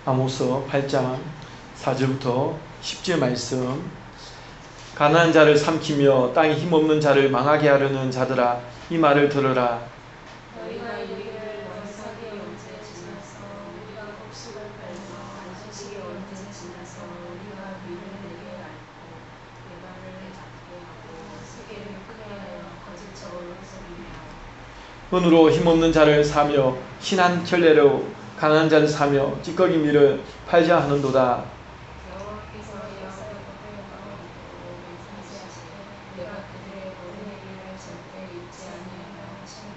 아모스 8장 4절부터 10절 말씀. 가난한 자를 삼키며 땅에 힘없는 자를 망하게 하려는 자들아, 이 말을 들으라. 너희가 우리를 원석이 언제 지나서 우리가 곡식을 팔며 안식이 언제 지나서 우리가 밀을 내게 앓고 배반을 잡게 하고 세계를 크게 하여 거짓적으로 속이며 은으로 힘없는 자를 사며 신한 켤레로 가난한 자를 사며 찌꺼기 밀을 팔자 하는도다. 여호와께서 야곱의 허용하고 맹세하시되 내가 그들의 모르내기를 절대 잊지 아니하며 하시니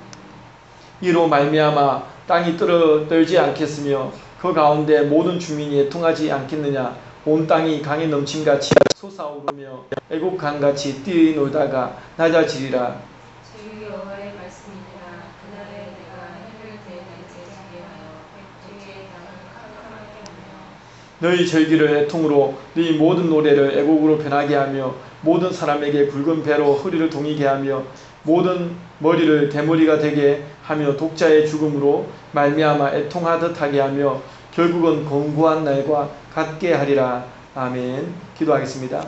이로 말미암아 땅이 떨지 않겠으며 그 가운데 모든 주민이 애통하지 않겠느냐. 온 땅이 강에 넘침같이 솟아오르며 애국 강같이 뛰놀다가 낮아지리라. 주 여호와의 말씀이니라. 그날에 내가 해를 대낮에 하여 백두의 땅을 캄캄하게 하며 너희 절기를 애통으로 너희 모든 노래를 애곡으로 변하게 하며 모든 사람에게 굵은 배로 허리를 동이게 하며 모든 머리를 대머리가 되게 하며 독자의 죽음으로 말미암아 애통하듯 하게 하며 결국은 권고한 날과 같게 하리라. 아멘. 기도하겠습니다.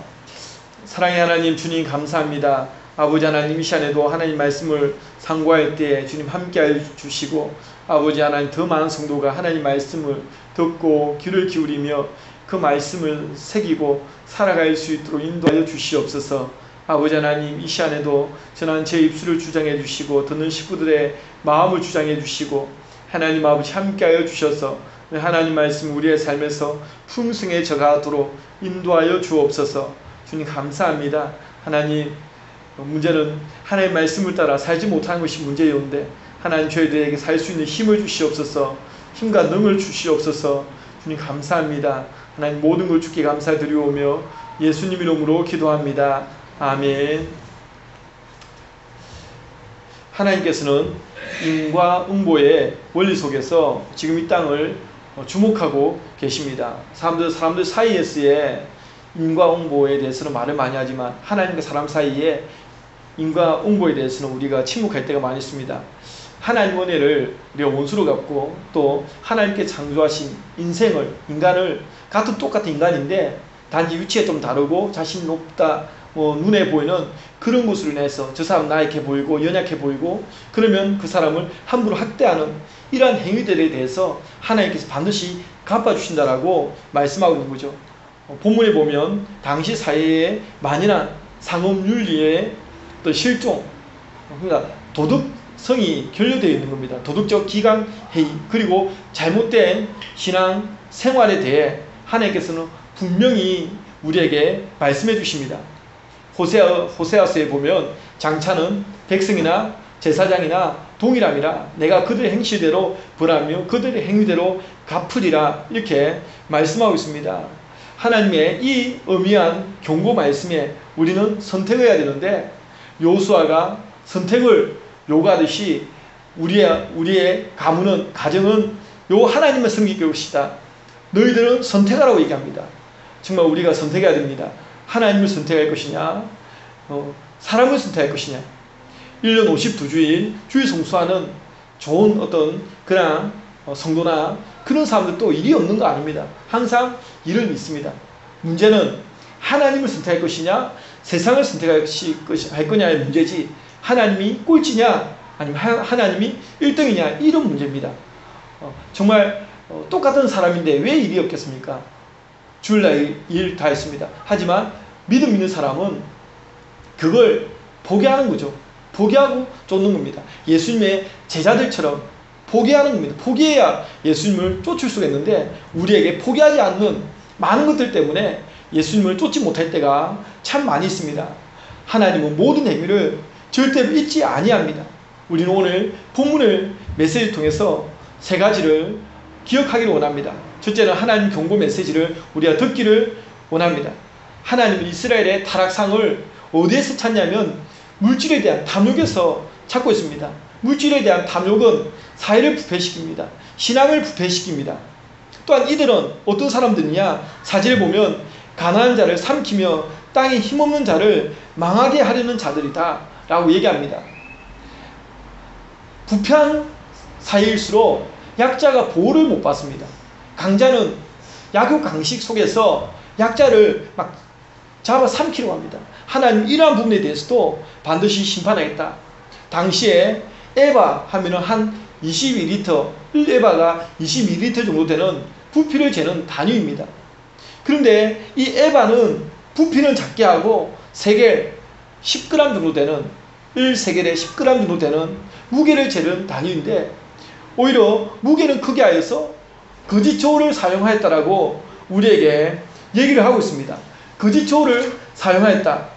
사랑의 하나님, 주님 감사합니다. 아버지 하나님, 이 시간에도 하나님 말씀을 상고할 때 주님 함께해 주시고, 아버지 하나님, 더 많은 성도가 하나님 말씀을 듣고 귀를 기울이며 그 말씀을 새기고 살아갈 수 있도록 인도하여 주시옵소서. 아버지 하나님, 이 시간에도 전한 제 입술을 주장해 주시고 듣는 식구들의 마음을 주장해 주시고 하나님 아버지 함께하여 주셔서 하나님 말씀 우리의 삶에서 풍성해져 가도록 인도하여 주옵소서. 주님 감사합니다. 하나님, 문제는 하나님 말씀을 따라 살지 못하는 것이 문제였는데 하나님 저희들에게 살 수 있는 힘을 주시옵소서. 힘과 능을 주시옵소서. 주님 감사합니다. 하나님 모든 걸 주께 감사드리오며 예수님 이름으로 기도합니다. 아멘. 하나님께서는 인과응보의 원리 속에서 지금 이 땅을 주목하고 계십니다. 사람들 사이에서의 인과응보에 대해서는 말을 많이 하지만 하나님과 사람 사이에 인과응보에 대해서는 우리가 침묵할 때가 많이 있습니다. 하나님 은혜를 우리가 원수로 갚고 또 하나님께 창조하신 인간을 똑같은 인간인데 단지 위치가 좀 다르고 자신이 높다 눈에 보이는 그런 것으로 인해서 저 사람 나약해 보이고 연약해 보이고 그러면 그 사람을 함부로 학대하는 이러한 행위들에 대해서 하나님께서 반드시 갚아주신다라고 말씀하고 있는 거죠. 본문에 보면 당시 사회에 만연한 상업윤리의 또 실종, 그러니까 도덕성이 결여되어 있는 겁니다. 도덕적 기강해이, 그리고 잘못된 신앙 생활에 대해 하나님께서는 분명히 우리에게 말씀해 주십니다. 호세아서에 보면 장차는 백성이나 제사장이나 동일함이라 내가 그들의 행실대로 벌하며 그들의 행위대로 갚으리라 이렇게 말씀하고 있습니다. 하나님의 이 엄미한 경고 말씀에 우리는 선택해야 되는데 여호수아가 선택을 요구하듯이 우리의 가정은 요 하나님을 섬길 것이다. 너희들은 선택하라고 얘기합니다. 정말 우리가 선택해야 됩니다. 하나님을 선택할 것이냐, 사람을 선택할 것이냐. 1년 52주일 주일 성수하는 좋은 어떤 그냥 성도나 그런 사람들도 일이 없는 거 아닙니다. 항상 일은 있습니다. 문제는 하나님을 선택할 것이냐 세상을 선택할 거냐의 문제지, 하나님이 꼴찌냐 아니면 하나님이 1등이냐 이런 문제입니다. 정말 똑같은 사람인데 왜 일이 없겠습니까? 주일날 일 다 했습니다. 하지만 믿음 있는 사람은 그걸 포기하는 거죠. 포기하고 쫓는 겁니다. 예수님의 제자들처럼 포기하는 겁니다. 포기해야 예수님을 쫓을 수가 있는데 우리에게 포기하지 않는 많은 것들 때문에 예수님을 쫓지 못할 때가 참 많이 있습니다. 하나님은 모든 행위를 절대로 잊지 아니합니다. 우리는 오늘 본문을 메시지를 통해서 세 가지를 기억하기를 원합니다. 첫째는 하나님 경고 메시지를 우리가 듣기를 원합니다. 하나님은 이스라엘의 타락상을 어디에서 찾냐면 물질에 대한 탐욕에서 찾고 있습니다. 물질에 대한 탐욕은 사회를 부패시킵니다. 신앙을 부패시킵니다. 또한 이들은 어떤 사람들이냐, 사진을 보면 가난한 자를 삼키며 땅에 힘없는 자를 망하게 하려는 자들이다 라고 얘기합니다. 부패한 사회일수록 약자가 보호를 못 받습니다. 강자는 약육 강식 속에서 약자를 막 잡아 삼키려고 합니다. 하나님 이러한 부분에 대해서도 반드시 심판하겠다. 당시에 에바 하면은 한 22리터, 1에바가 22리터 정도 되는 부피를 재는 단위입니다. 그런데 이 에바는 부피는 작게 하고 세겔 10g 정도 되는 1세겔에 10g 정도 되는 무게를 재는 단위인데 오히려 무게는 크게 하여서 거짓 조를 사용하였다라고 우리에게 얘기를 하고 있습니다. 거짓 조를 사용하였다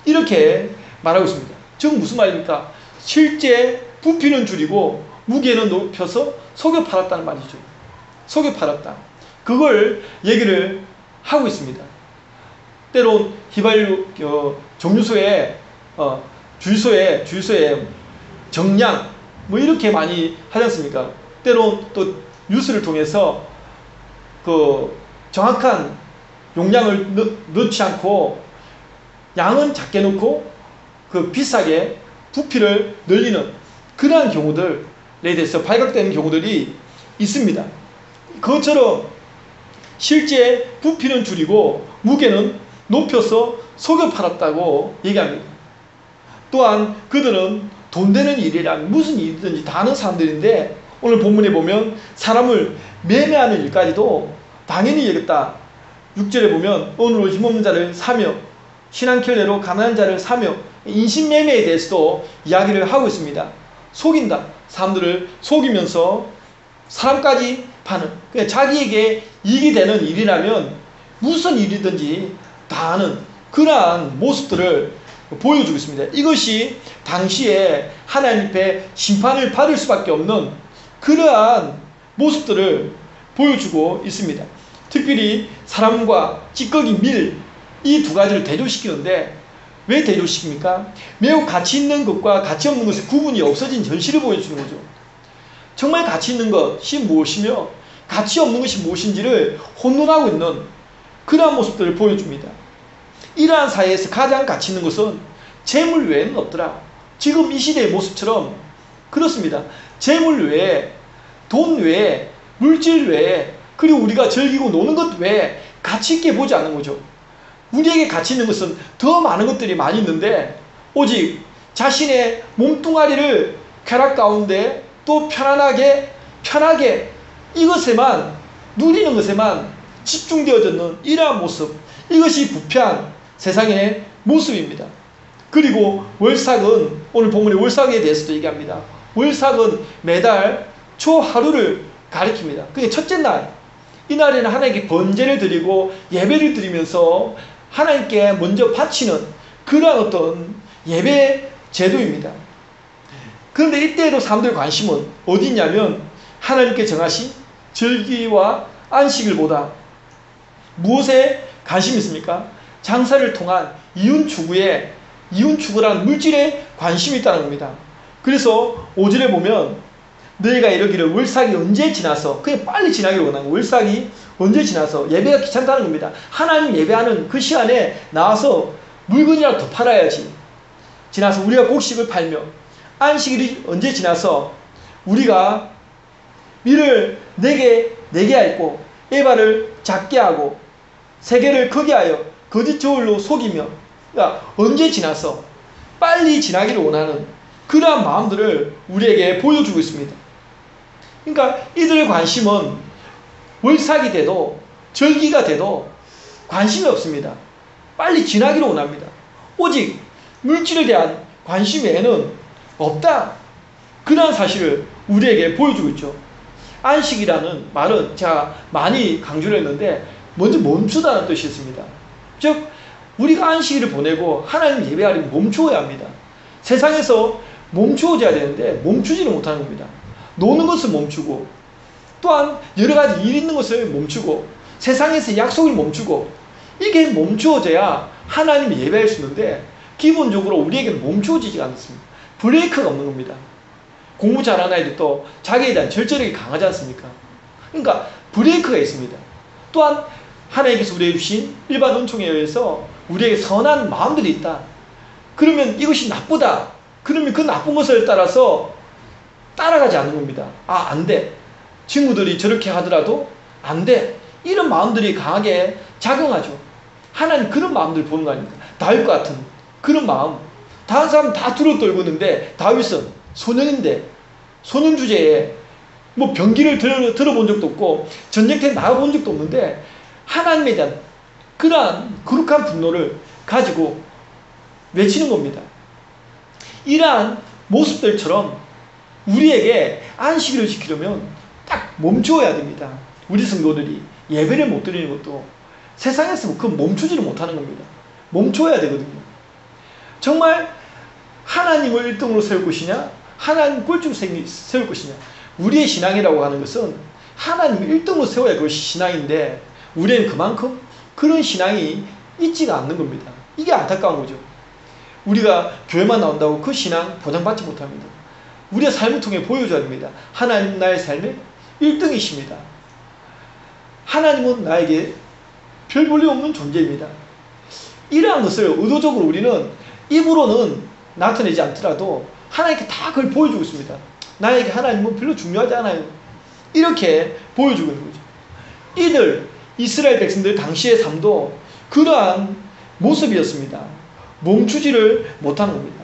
이렇게 말하고 있습니다. 즉 무슨 말입니까? 실제 부피는 줄이고 무게는 높여서 속여 팔았다는 말이죠. 속여 팔았다. 그걸 얘기를 하고 있습니다. 때론 휘발유 정류소에 주유소에 정량 뭐 이렇게 많이 하지 않습니까? 때론 또 뉴스를 통해서 그 정확한 용량을 넣지 않고 양은 작게 넣고 그 비싸게 부피를 늘리는 그러한 경우들에 대해서 발각되는 경우들이 있습니다. 그것처럼 실제 부피는 줄이고 무게는 높여서 속여 팔았다고 얘기합니다. 또한 그들은 돈 되는 일이란 무슨 일이든지 다 하는 사람들인데 오늘 본문에 보면 사람을 매매하는 일까지도 당연히 여겼다. 6절에 보면 오늘로 힘없는 자를 사며 신한켤레로 가난한 자를 사며 인신매매에 대해서도 이야기를 하고 있습니다. 속인다. 사람들을 속이면서 사람까지 파는 그냥 자기에게 이익이 되는 일이라면 무슨 일이든지 다 하는 그러한 모습들을 보여주고 있습니다. 이것이 당시에 하나님 앞에 심판을 받을 수밖에 없는 그러한 모습들을 보여주고 있습니다. 특별히 사람과 찌꺼기 밀 이 두 가지를 대조시키는데 왜 대조시킵니까? 매우 가치 있는 것과 가치 없는 것의 구분이 없어진 현실을 보여주는 거죠. 정말 가치 있는 것이 무엇이며 가치 없는 것이 무엇인지를 혼돈하고 있는 그러한 모습들을 보여줍니다. 이러한 사회에서 가장 가치 있는 것은 재물 외에는 없더라. 지금 이 시대의 모습처럼 그렇습니다. 재물 외에, 돈 외에, 물질 외에, 그리고 우리가 즐기고 노는 것 외에 가치 있게 보지 않는 거죠. 우리에게 가치 있는 것은 더 많은 것들이 많이 있는데 오직 자신의 몸뚱아리를 쾌락 가운데 또 편하게 이것에만 누리는 것에만 집중되어졌는 이러한 모습, 이것이 부패한 세상의 모습입니다. 그리고 월삭은 오늘 본문의 월삭에 대해서도 얘기합니다. 월삭은 매달 초하루를 가리킵니다. 그게 첫째 날, 이날에는 하나님께 번제를 드리고 예배를 드리면서 하나님께 먼저 바치는 그러한 어떤 예배 제도입니다. 그런데 이때에도 사람들의 관심은 어디 있냐면 하나님께 정하신 절기와 안식일 보다 무엇에 관심이 있습니까? 장사를 통한 이윤 추구라는 물질에 관심이 있다는 겁니다. 그래서 5절에 보면 너희가 이러기를 월삭이 언제 지나서 그냥 빨리 지나기를 원하는 거예요. 월삭이 언제 지나서 예배가 귀찮다는 겁니다. 하나님 예배하는 그 시간에 나와서 물건이라도 더 팔아야지. 지나서 우리가 곡식을 팔며 안식일이 언제 지나서 우리가 밀을 내게 하였고 에바를 작게 하고 세겔을 크게 하여 거짓 저울로 속이며 그러니까 언제 지나서 빨리 지나기를 원하는 그러한 마음들을 우리에게 보여주고 있습니다. 그러니까 이들의 관심은 월삭이 돼도 절기가 돼도 관심이 없습니다. 빨리 지나기를 원합니다. 오직 물질에 대한 관심 외에는 없다. 그러한 사실을 우리에게 보여주고 있죠. 안식이라는 말은 제가 많이 강조를 했는데 먼저 멈추다는 뜻이 있습니다. 즉 우리가 안식일을 보내고 하나님 예배하려면 멈추어야 합니다. 세상에서 멈추어져야 되는데 멈추지는 못하는 겁니다. 노는 것을 멈추고 또한 여러 가지 일 있는 것을 멈추고 세상에서 약속을 멈추고 이게 멈추어져야 하나님을 예배할 수 있는데 기본적으로 우리에게는 멈추어지지 않습니다. 브레이크가 없는 겁니다. 공부 잘하는 아이들도 자기에 대한 절제력이 강하지 않습니까? 그러니까 브레이크가 있습니다. 또한 하나님께서 우리에게 주신 일반 은총에 의해서 우리에게 선한 마음들이 있다. 그러면 이것이 나쁘다. 그러면 그 나쁜 것을 따라서 따라가지 않는 겁니다. 아, 안 돼. 친구들이 저렇게 하더라도 안 돼. 이런 마음들이 강하게 작용하죠. 하나님 그런 마음들 보는 거 아닙니까? 다윗과 같은 그런 마음. 다른 사람 다 두루 떨고 있는데 다윗은 소년인데 소년 주제에 뭐 병기를 들어본 적도 없고 전쟁터에 나가본 적도 없는데 하나님에 대한 그러한 거룩한 분노를 가지고 외치는 겁니다. 이러한 모습들처럼 우리에게 안식일을 지키려면 딱 멈추어야 됩니다. 우리 성도들이 예배를 못 드리는 것도 세상에서 그 멈추지를 못하는 겁니다. 멈춰야 되거든요. 정말 하나님을 1등으로 세울 것이냐, 하나님 꼴찌로 세울 것이냐. 우리의 신앙이라고 하는 것은 하나님을 1등으로 세워야 그것이 신앙인데 우리는 그만큼 그런 신앙이 있지가 않는 겁니다. 이게 안타까운 거죠. 우리가 교회만 나온다고 그 신앙 보장받지 못합니다. 우리의 삶을 통해 보여줘야 됩니다. 하나님 나의 삶의 1등이십니다. 하나님은 나에게 별 볼일 없는 존재입니다. 이러한 것을 의도적으로 우리는 입으로는 나타내지 않더라도 하나님께 다 그걸 보여주고 있습니다. 나에게 하나님은 별로 중요하지 않아요. 이렇게 보여주고 있는 거죠. 이들 이스라엘 백성들 당시의 삶도 그러한 모습이었습니다. 멈추지를 못하는 겁니다.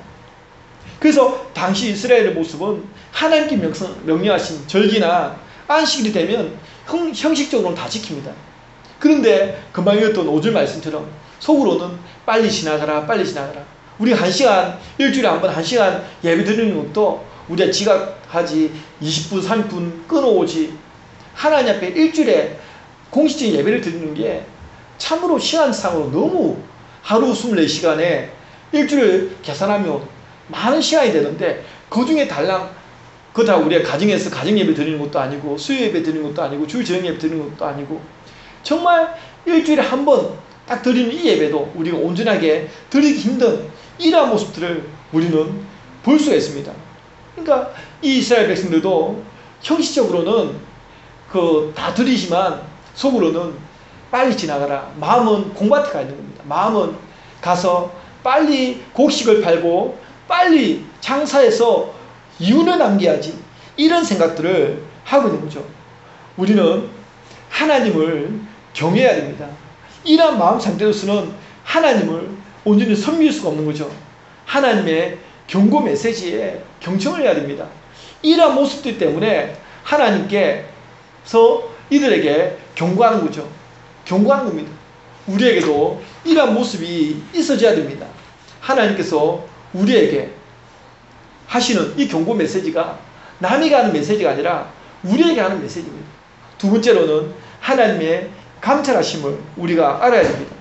그래서 당시 이스라엘의 모습은 하나님께 명령하신 절기나 안식일이 되면 형식적으로는 다 지킵니다. 그런데 금방 읽었던 5절 말씀처럼 속으로는 빨리 지나가라 빨리 지나가라. 우리 1시간 일주일에 한 번 1시간 예배 드리는 것도 우리가 지각하지 20분 30분 끊어오지 하나님 앞에 일주일에 공식적인 예배를 드리는 게 참으로 시간상으로 너무 하루 24시간에 일주일을 계산하면 많은 시간이 되는데 그 중에 달랑 그거 다 우리가 가정에서 가정예배 드리는 것도 아니고 수요예배 드리는 것도 아니고 주일 저녁예배 드리는 것도 아니고 정말 일주일에 한 번 딱 드리는 이 예배도 우리가 온전하게 드리기 힘든 이러한 모습들을 우리는 볼 수가 있습니다. 그러니까 이 이스라엘 백성들도 형식적으로는 다 드리지만 속으로는 빨리 지나가라. 마음은 공밭에 가 있는 겁니다. 마음은 가서 빨리 곡식을 팔고 빨리 장사해서 이윤을 남겨야지. 이런 생각들을 하고 있는 거죠. 우리는 하나님을 경외해야 됩니다. 이러한 마음 상태로서는 하나님을 온전히 섬길 수가 없는 거죠. 하나님의 경고 메시지에 경청을 해야 됩니다. 이러한 모습들 때문에 하나님께서 이들에게 경고하는 거죠. 경고하는 겁니다. 우리에게도 이러한 모습이 있어져야 됩니다. 하나님께서 우리에게 하시는 이 경고 메시지가 남에게 하는 메시지가 아니라 우리에게 하는 메시지입니다. 두 번째로는 하나님의 감찰하심을 우리가 알아야 됩니다.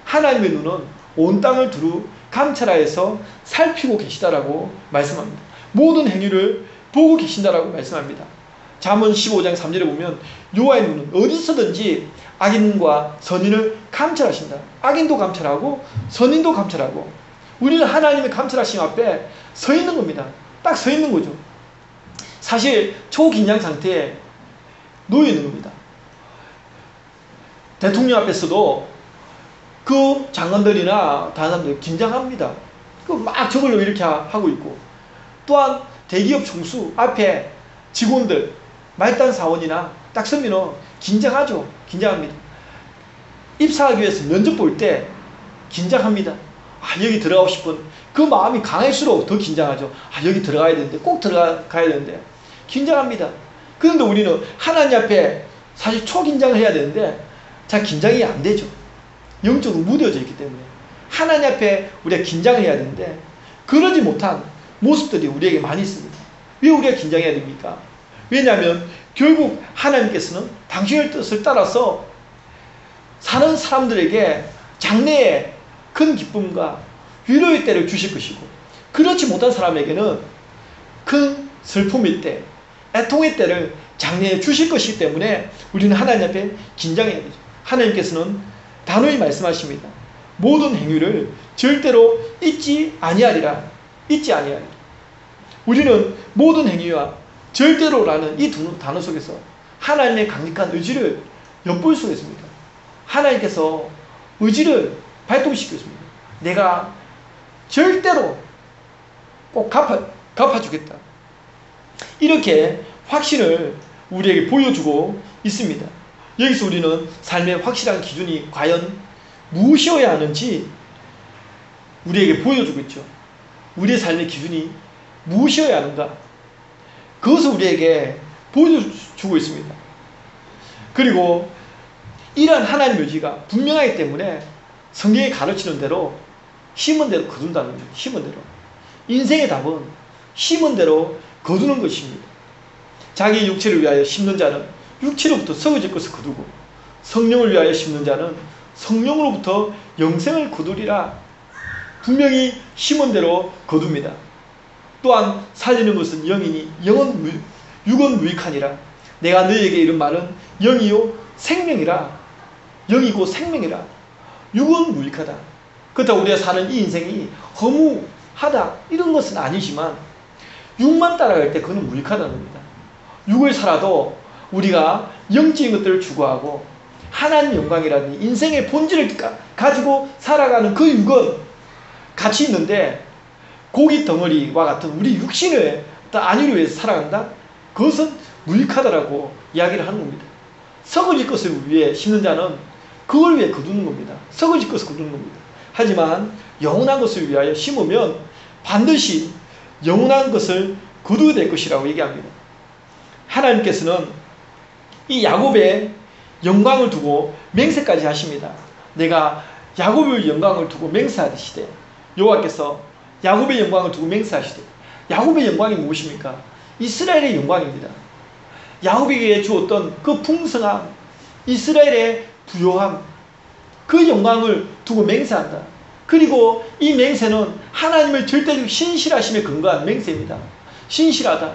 하나님의 눈은 온 땅을 두루 감찰하여서 살피고 계시다라고 말씀합니다. 모든 행위를 보고 계신다라고 말씀합니다. 잠언 15장 3절에 보면 여호와의 눈은 어디서든지 악인과 선인을 감찰하신다. 악인도 감찰하고 선인도 감찰하고 우리는 하나님의 감찰하심 앞에 서 있는 겁니다. 딱 서 있는 거죠. 사실 초긴장 상태에 놓여 있는 겁니다. 대통령 앞에서도 그 장관들이나 다른 사람들 긴장합니다. 막 저걸로 이렇게 하고 있고 또한 대기업 총수 앞에 직원들 말단 사원이나 딱 서면 긴장하죠. 긴장합니다. 입사하기 위해서 면접 볼 때 긴장합니다. 여기 들어가고 싶은 그 마음이 강할수록 더 긴장하죠. 여기 들어가야 되는데 꼭 들어가야 되는데 긴장합니다. 그런데 우리는 하나님 앞에 사실 초긴장을 해야 되는데 잘 긴장이 안 되죠. 영적으로 무뎌져 있기 때문에 하나님 앞에 우리가 긴장을 해야 되는데 그러지 못한 모습들이 우리에게 많이 있습니다. 왜 우리가 긴장해야 됩니까? 왜냐하면 결국 하나님께서는 당신의 뜻을 따라서 사는 사람들에게 장래에 큰 기쁨과 위로의 때를 주실 것이고 그렇지 못한 사람에게는 큰 슬픔의 때, 애통의 때를 장래에 주실 것이기 때문에 우리는 하나님 앞에 긴장해야 되죠. 하나님께서는 단호히 말씀하십니다. 모든 행위를 절대로 잊지 아니하리라. 잊지 아니하리라. 우리는 모든 행위와 절대로라는 이 두 단어 속에서 하나님의 강력한 의지를 엿볼 수가 있습니다. 하나님께서 의지를 발동시켰습니다. 내가 절대로 꼭 갚아주겠다. 이렇게 확신을 우리에게 보여주고 있습니다. 여기서 우리는 삶의 확실한 기준이 과연 무엇이어야 하는지 우리에게 보여주고 있죠. 우리의 삶의 기준이 무엇이어야 하는가, 그것을 우리에게 보여주고 있습니다. 그리고 이러한 하나님의 의지가 분명하기 때문에 성경이 가르치는 대로 심은 대로 거둔다는 거죠. 심은 대로. 인생의 답은 심은 대로 거두는 것입니다. 자기 육체를 위하여 심는 자는 육체로부터 썩어질 것을 거두고, 성령을 위하여 심는 자는 성령으로부터 영생을 거두리라. 분명히 심은 대로 거둡니다. 또한 살리는 것은 영이니 육은 무익하니라. 내가 너희에게 이른 말은 영이요 생명이라. 영이고 생명이라. 육은 무익하다. 그렇다고 우리가 사는 이 인생이 허무하다 이런 것은 아니지만, 육만 따라갈 때 그건 무익하다는 겁니다. 육을 살아도 우리가 영적인 것들을 추구하고 하나님의 영광이라든지 인생의 본질을 가지고 살아가는 그 육은 가치 있는데, 고기 덩어리와 같은 우리 육신의 안위를 위해서 살아간다? 그것은 무익하다라고 이야기를 하는 겁니다. 썩어질 것을 위해 심는 자는 그걸 위해 거두는 겁니다. 썩어질 것을 거두는 겁니다. 하지만 영원한 것을 위하여 심으면 반드시 영원한 것을 거두게 될 것이라고 얘기합니다. 하나님께서는 이 야곱의 영광을 두고 맹세까지 하십니다. 내가 야곱의 영광을 두고 맹세하시되, 여호와께서 야곱의 영광을 두고 맹세하시되, 야곱의 영광이 무엇입니까? 이스라엘의 영광입니다. 야곱에게 주었던 그 풍성함, 이스라엘의 부요함, 그 영광을 두고 맹세한다. 그리고 이 맹세는 하나님의 절대적 신실하심에 근거한 맹세입니다. 신실하다.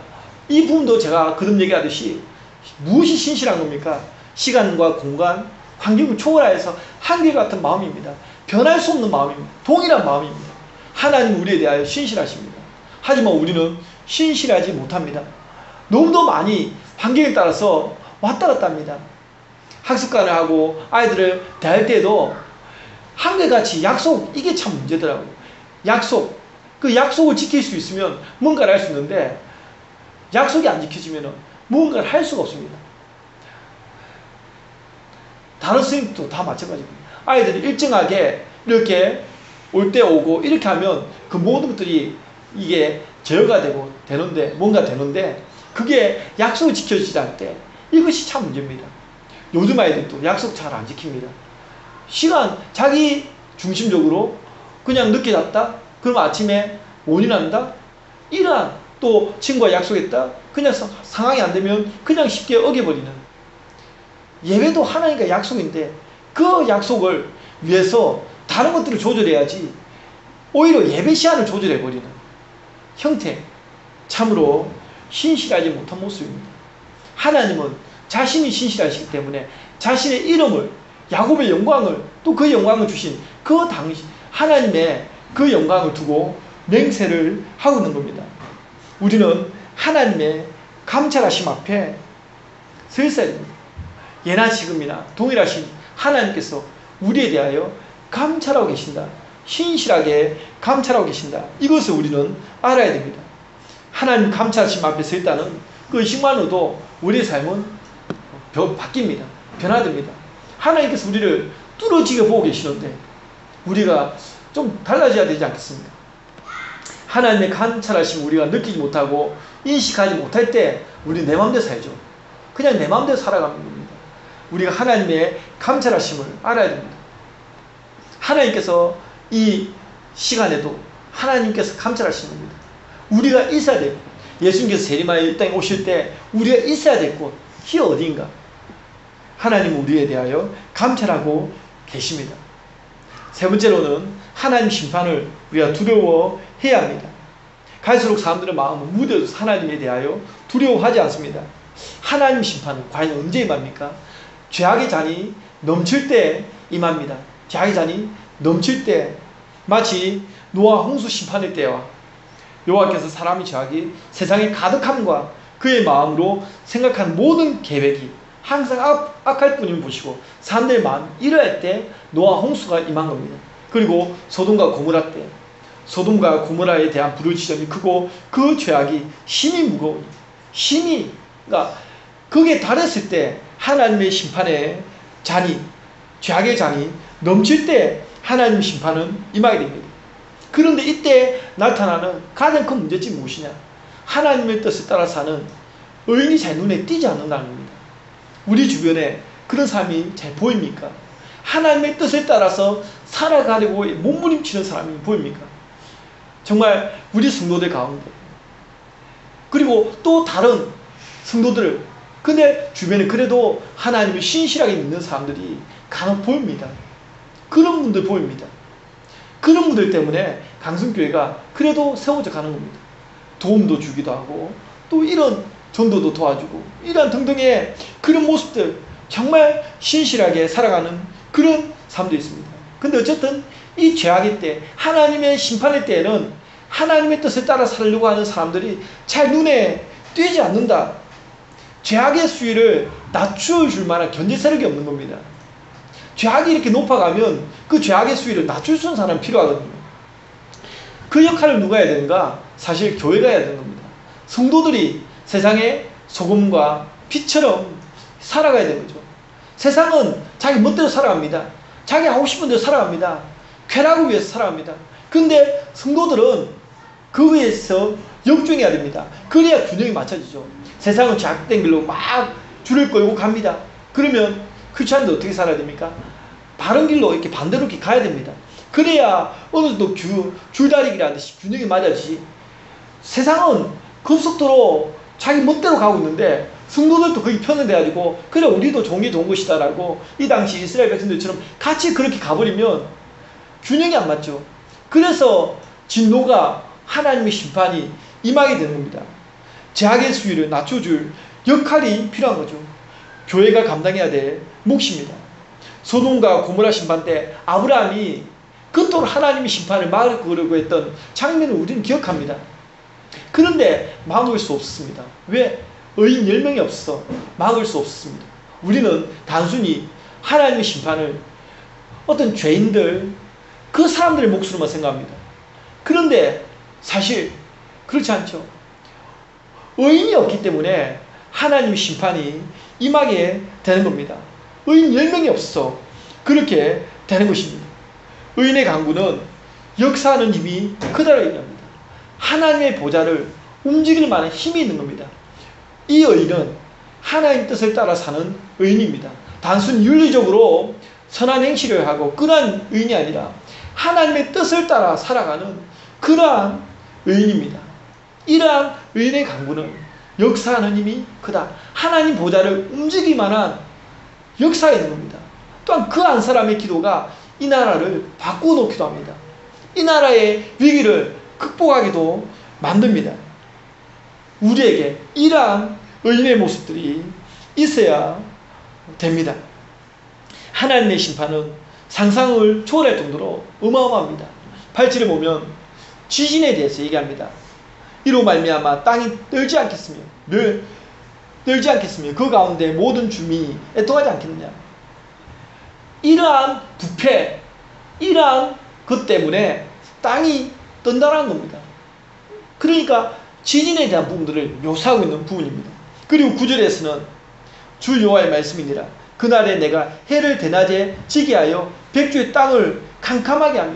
이 부분도 제가 거듭 얘기하듯이 무엇이 신실한 겁니까? 시간과 공간, 환경을 초월하여서 한결같은 마음입니다. 변할 수 없는 마음입니다. 동일한 마음입니다. 하나님은 우리에 대하여 신실하십니다. 하지만 우리는 신실하지 못합니다. 너무도 많이 환경에 따라서 왔다 갔다 합니다. 학습관을 하고 아이들을 대할 때도 한결같이 약속, 이게 참 문제더라고요. 약속, 그 약속을 지킬 수 있으면 뭔가를 할 수 있는데, 약속이 안 지켜지면 무언가를 할 수가 없습니다. 다른 선생님도 다 마찬가지입니다. 아이들이 일정하게 이렇게 올 때 오고 이렇게 하면 그 모든 것들이 이게 제어가 되고 되는데, 뭔가 되는데, 그게 약속을 지켜지지 않을 때 이것이 참 문제입니다. 요즘 아이들도 약속 잘 안 지킵니다. 시간 자기 중심적으로 그냥 늦게 잤다? 그럼 아침에 못 일어난다? 이러한, 또 친구와 약속했다? 그냥 상황이 안 되면 그냥 쉽게 어겨버리는. 예배도 하나님과 약속인데 그 약속을 위해서 다른 것들을 조절해야지 오히려 예배 시간을 조절해버리는 형태, 참으로 신실하지 못한 모습입니다. 하나님은 자신이 신실하시기 때문에 자신의 이름을, 야곱의 영광을, 또 그 영광을 주신 그 당시 하나님의 그 영광을 두고 맹세를 하고 있는 겁니다. 우리는 하나님의 감찰하심 앞에 서 있어야 됩니다. 예나 지금이나 동일하신 하나님께서 우리에 대하여 감찰하고 계신다. 신실하게 감찰하고 계신다. 이것을 우리는 알아야 됩니다. 하나님 감찰하심 앞에 서 있다는 그 의식만으로도 우리의 삶은 바뀝니다. 변화됩니다. 하나님께서 우리를 뚫어지게 보고 계시는데 우리가 좀 달라져야 되지 않겠습니까? 하나님의 감찰하심 우리가 느끼지 못하고 인식하지 못할 때 우리 내 마음대로 살죠. 그냥 내 마음대로 살아가는 겁니다. 우리가 하나님의 감찰하심을 알아야 됩니다. 하나님께서 이 시간에도 하나님께서 감찰하시는 겁니다. 우리가 있어야 되고, 예수님께서 세리마에 이 땅에 오실 때 우리가 있어야 될 곳, 이 어디인가? 하나님은 우리에 대하여 감찰하고 계십니다. 세 번째로는 하나님 심판을 우리가 두려워해야 합니다. 갈수록 사람들의 마음은 무뎌져서 하나님에 대하여 두려워하지 않습니다. 하나님 심판은 과연 언제 임합니까? 죄악의 잔이 넘칠 때 임합니다. 죄악의 잔이 넘칠 때, 마치 노아 홍수 심판의 때와 여호와께서 사람의 죄악이 세상에 가득함과 그의 마음으로 생각한 모든 계획이 항상 악할 뿐임을 보시고 사람들의 마음이 이러할 때 노아 홍수가 임한 겁니다. 그리고 소돔과 고모라 때, 소돔과 고모라에 대한 불의 지점이 크고 그 죄악이 심히 무거우니, 심히, 그러니까 그게 달했을 때 하나님의 심판의 잔이, 죄악의 잔이 넘칠 때 하나님의 심판은 임하게 됩니다. 그런데 이때 나타나는 가장 큰 문제점이 무엇이냐? 하나님의 뜻에 따라 사는 의인이 잘 눈에 띄지 않는다는 겁니다. 우리 주변에 그런 사람이 잘 보입니까? 하나님의 뜻에 따라서 살아가려고 몸부림치는 사람이 보입니까? 정말 우리 성도들 가운데, 그리고 또 다른 성도들, 근데 주변에 그래도 하나님을 신실하게 믿는 사람들이 간혹 보입니다. 그런 분들 보입니다. 그런 분들 때문에 강성교회가 그래도 세워져 가는 겁니다. 도움도 주기도 하고 또 이런 전도도 도와주고 이런 등등의 그런 모습들, 정말 신실하게 살아가는 그런 사람도 있습니다. 근데 어쨌든 이 죄악의 때, 하나님의 심판의 때에는 하나님의 뜻에 따라 살려고 하는 사람들이 잘 눈에 띄지 않는다. 죄악의 수위를 낮춰줄 만한 견제 세력이 없는 겁니다. 죄악이 이렇게 높아가면 그 죄악의 수위를 낮출 수 있는 사람이 필요하거든요. 그 역할을 누가 해야 되는가? 사실 교회가 해야 되는 겁니다. 성도들이 세상의 소금과 빛처럼 살아가야 되는 거죠. 세상은 자기 멋대로 살아갑니다. 자기 하고 싶은 대로 살아갑니다. 쾌락을 위해서 살아갑니다. 근데 성도들은 그 위해서 역중해야 됩니다. 그래야 균형이 맞춰지죠. 세상은 죄악된 길로 막 줄을 끌고 갑니다. 그러면 크리스찬도 어떻게 살아야 됩니까? 바른 길로 이렇게 반대로 이렇게 가야 됩니다. 그래야 어느 정도 줄다리기라는 듯이 균형이 맞아지지. 세상은 급속도로 자기 멋대로 가고 있는데 성도들도 거기 편향돼가지고 그래 우리도 좋은 게 좋은 것이다라고 이 당시 이스라엘 백성들처럼 같이 그렇게 가버리면 균형이 안 맞죠. 그래서 진노가, 하나님의 심판이 임하게 되는 겁니다. 죄악의 수위를 낮춰줄 역할이 필요한 거죠. 교회가 감당해야 될 몫입니다. 소돔과 고모라 심판 때 아브라함이 그토록 하나님의 심판을 막으려고 했던 장면을 우리는 기억합니다. 그런데 막을 수 없었습니다. 왜? 의인 10명이 없어 막을 수 없었습니다. 우리는 단순히 하나님의 심판을 어떤 죄인들, 그 사람들의 몫으로만 생각합니다. 그런데 사실 그렇지 않죠. 의인이 없기 때문에 하나님의 심판이 임하게 되는 겁니다. 의인 10명이 없어 그렇게 되는 것입니다. 의인의 강구는 역사하는 힘이 크다고 얘기합니다. 하나님의 보좌를 움직일 만한 힘이 있는 겁니다. 이 의인은 하나님 뜻을 따라 사는 의인입니다. 단순히 윤리적으로 선한 행실을 하고 그러한 의인이 아니라 하나님의 뜻을 따라 살아가는 그러한 의인입니다. 이러한 의인의 강구는 역사하는 힘이 크다. 하나님 보좌를 움직일 만한 역사가 있는 겁니다. 또한 그 한 사람의 기도가 이 나라를 바꾸어놓기도 합니다. 이 나라의 위기를 극복하기도 만듭니다. 우리에게 이러한 의인의 모습들이 있어야 됩니다. 하나님의 심판은 상상을 초월할 정도로 어마어마합니다. 8절에 보면 지진에 대해서 얘기합니다. 이로 말미암아 땅이 떨지 않겠으며 그 가운데 모든 주민이 애통하지 않겠느냐. 이러한 부패, 이러한 것 때문에 땅이 떤다는 겁니다. 그러니까 지진에 대한 부분들을 묘사하고 있는 부분입니다. 그리고 9절에서는 주 여호와의 말씀이니라. 그날에 내가 해를 대낮에 지게 하여 백주의 땅을 캄캄하게 하며,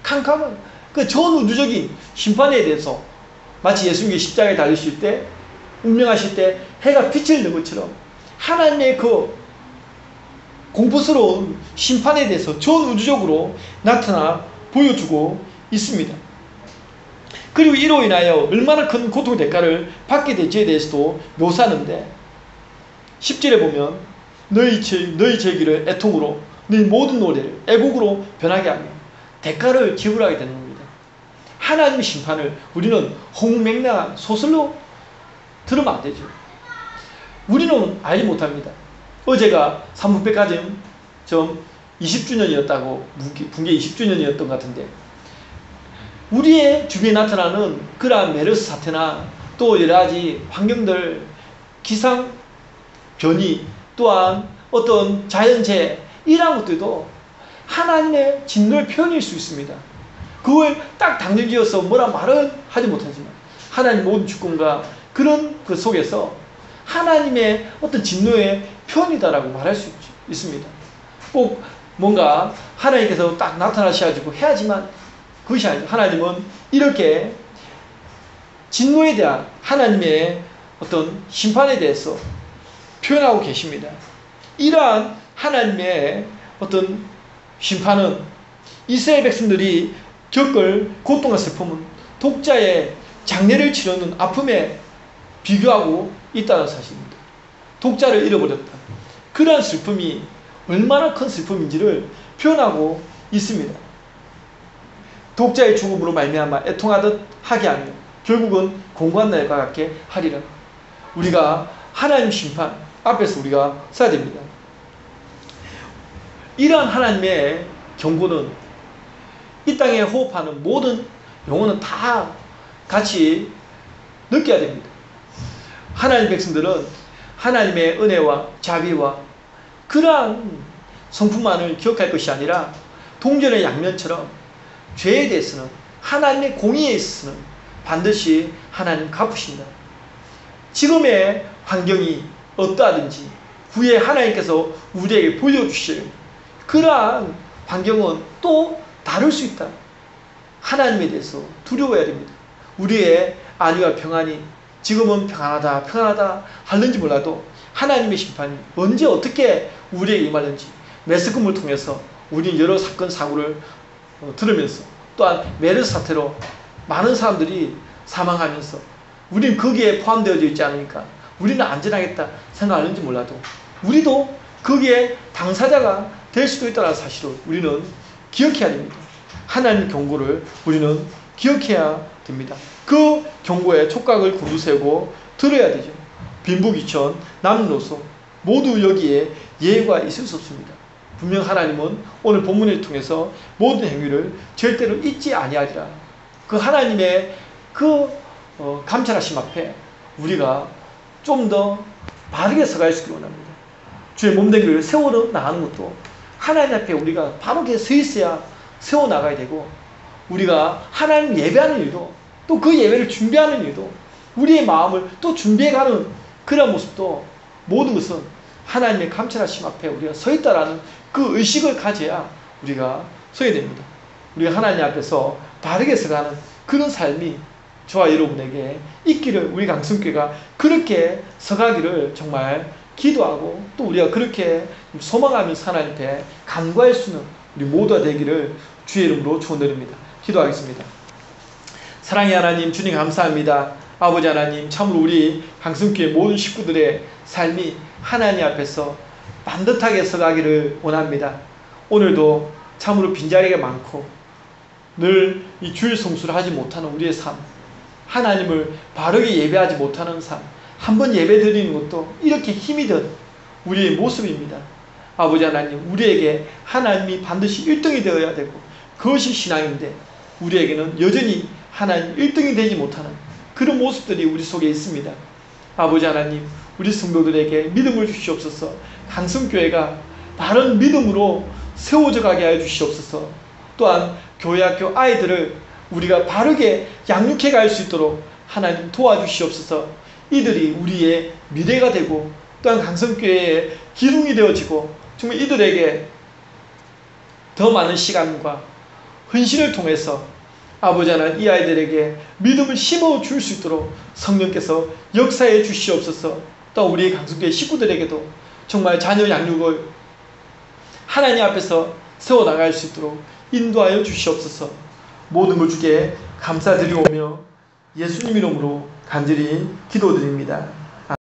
캄캄한 그 전 우주적인 심판에 대해서 마치 예수님이 십자가에 달리실 때, 운명하실 때 해가 빛을 내는 것처럼 하나님의 그 공포스러운 심판에 대해서 전 우주적으로 나타나 보여주고 있습니다. 그리고 이로 인하여 얼마나 큰 고통의 대가를 받게 될지에 대해서도 묘사하는데 10절에 보면 너희 제기를 애통으로 너희 모든 노래를 애곡으로 변하게 하며 대가를 지불하게 되는 겁니다. 하나님의 심판을 우리는 홍맹랑한 소설로 들으면 안 되죠. 우리는 알지 못합니다. 어제가 삼분백가정 20주년이었다고, 붕괴 20주년이었던 것 같은데 우리의 주변에 나타나는 그러한 메르스 사태나 또 여러가지 환경들, 기상 변이, 또한 어떤 자연재해, 이러한 것들도 하나님의 진노의 표현일 수 있습니다. 그걸 딱 당정지어서 뭐라 말은 하지 못하지만 하나님 모든 주권과 그런 그 속에서 하나님의 어떤 진노의 표현이다라고 말할 수 있습니다. 꼭 뭔가 하나님께서 딱 나타나셔가지고 해야지만 그것이 아니죠. 하나님은 이렇게 진노에 대한 하나님의 어떤 심판에 대해서 표현하고 계십니다. 이러한 하나님의 어떤 심판은 이스라엘 백성들이 겪을 고통과 슬픔은 독자의 장례를 치르는 아픔에 비교하고 있다는 사실입니다. 독자를 잃어버렸다. 그러한 슬픔이 얼마나 큰 슬픔인지를 표현하고 있습니다. 독자의 죽음으로 말미암아 애통하듯 하게 하며 결국은 공고한 날과 같게 하리라. 우리가 하나님 심판 앞에서 우리가 서야 됩니다. 이러한 하나님의 경고는 이 땅에 호흡하는 모든 영혼은 다 같이 느껴야 됩니다. 하나님 백성들은 하나님의 은혜와 자비와 그러한 성품만을 기억할 것이 아니라 동전의 양면처럼 죄에 대해서는 하나님의 공의에 있어서는 반드시 하나님 갚으신다. 지금의 환경이 어떠하든지 후에 하나님께서 우리에게 보여주실 그러한 환경은 또 다를 수 있다. 하나님에 대해서 두려워해야 됩니다. 우리의 안위와 평안이 지금은 평안하다 하는지 몰라도 하나님의 심판이 언제 어떻게 우리에게 임하는지 매스컴을 통해서 우리는 여러 사건 사고를 들으면서 또한 메르스 사태로 많은 사람들이 사망하면서 우리는 거기에 포함되어져 있지 않으니까 우리는 안전하겠다 생각하는지 몰라도 우리도 거기에 당사자가 될 수도 있다는 사실을 우리는 기억해야 됩니다. 하나님의 경고를 우리는 기억해야 됩니다. 그 경고에 촉각을 곤두세우고 들어야 되죠. 빈부귀천, 남녀노소 모두 여기에 예외가 있을 수 없습니다. 분명 하나님은 오늘 본문을 통해서 모든 행위를 절대로 잊지 아니하리라. 그 하나님의 그 감찰하심 앞에 우리가 좀 더 바르게 서갈 수 있기를 원합니다. 주의 몸된 교회를 세워 나가는 것도 하나님 앞에 우리가 바르게 서 있어야 세워 나가야 되고, 우리가 하나님 예배하는 일도 또 그 예배를 준비하는 일도 우리의 마음을 또 준비해가는 그런 모습도 모든 것은 하나님의 감찰하심 앞에 우리가 서 있다라는 그 의식을 가져야 우리가 서야 됩니다. 우리가 하나님 앞에서 바르게 서가는 그런 삶이 저와 여러분에게 있기를, 우리 강성교회가 그렇게 서가기를 정말 기도하고 또 우리가 그렇게 소망하면서 하나님 앞에 간구할 수 있는 우리 모두가 되기를 주의 이름으로 축원드립니다. 기도하겠습니다. 사랑의 하나님, 주님 감사합니다. 아버지 하나님, 참으로 우리 강성교회 모든 식구들의 삶이 하나님 앞에서 반듯하게 서가기를 원합니다. 오늘도 참으로 빈자리가 많고 늘 이 주일 성수를 하지 못하는 우리의 삶, 하나님을 바르게 예배하지 못하는 삶, 한번 예배 드리는 것도 이렇게 힘이 든 우리의 모습입니다. 아버지 하나님, 우리에게 하나님이 반드시 1등이 되어야 되고 그것이 신앙인데 우리에게는 여전히 하나님 1등이 되지 못하는 그런 모습들이 우리 속에 있습니다. 아버지 하나님, 우리 성도들에게 믿음을 주시옵소서. 강성교회가 바른 믿음으로 세워져 가게 하여 주시옵소서. 또한 교회 학교 아이들을 우리가 바르게 양육해 갈 수 있도록 하나님 도와주시옵소서. 이들이 우리의 미래가 되고 또한 강성교회의 기둥이 되어지고 정말 이들에게 더 많은 시간과 헌신을 통해서 아버지 하나님, 이 아이들에게 믿음을 심어줄 수 있도록 성령께서 역사해 주시옵소서. 또 우리 강성교회 식구들에게도 정말 자녀 양육을 하나님 앞에서 세워나갈 수 있도록 인도하여 주시옵소서. 모든 걸 주께 감사드리오며 예수님 이름으로 간절히 기도드립니다.